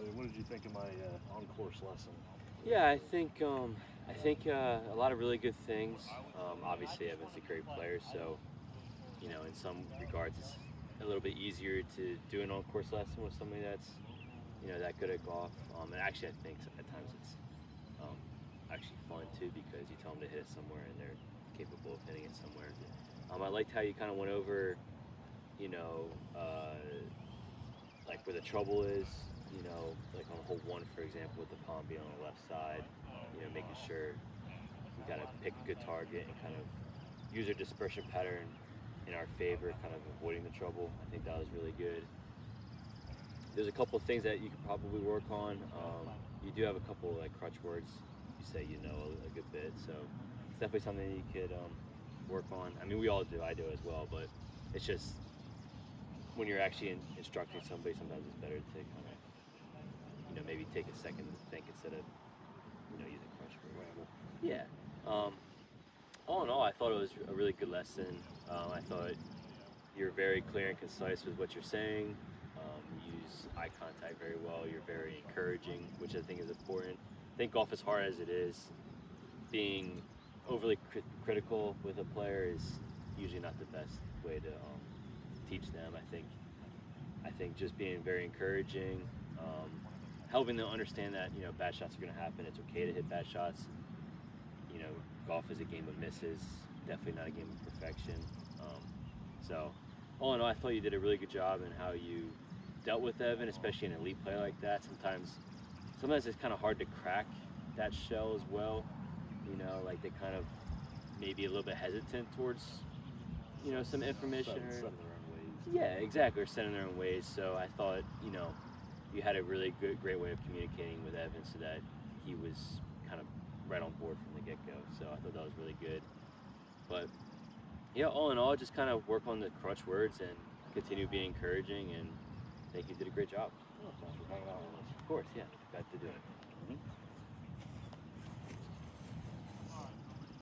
mean, what did you think of my on-course lesson? Yeah, I think a lot of really good things. Obviously, Evan's a great player, so in some regards, it's a little bit easier to do an on-course lesson with somebody that's that good at golf. And actually, I think at times it's um, actually fun too because you tell them to hit it somewhere and they're capable of hitting it somewhere. I liked how you kind of went over, you know, uh, like where the trouble is, like on hole one, for example, with the palm being on the left side, making sure you got to pick a good target and kind of use our dispersion pattern in our favor, kind of avoiding the trouble. I think that was really good. There's a couple of things that you could probably work on. You do have a couple like crutch words. You say a good bit, so it's definitely something you could work on. I mean, we all do. I do as well, but it's just when you're actually instructing somebody, sometimes it's better to kind of maybe take a second to think instead of using crutch words. Ramble. Yeah. Um, all in all, I thought it was a really good lesson. I thought you're very clear and concise with what you're saying. You use eye contact very well. You're very encouraging, which I think is important. I think golf, as hard as it is, being overly critical with a player is usually not the best way to teach them. I think just being very encouraging, helping them understand that bad shots are going to happen. It's okay to hit bad shots. You know, Golf is a game of misses, definitely not a game of perfection. Um, so, all in all, I thought you did a really good job in how you dealt with Evan, especially an elite player like that. Sometimes it's kind of hard to crack that shell as well. Like they kind of maybe a little bit hesitant towards some information Set or in their own ways. yeah, exactly, or set in their own ways. So I thought you had a really great way of communicating with Evan so that he was kind of right on board from the get-go. So I thought that was really good. But yeah, all in all, just kind of work on the crutch words and continue being encouraging. And I think you did a great job. Oh, thanks for hanging out with us. Of course, yeah, got to do it.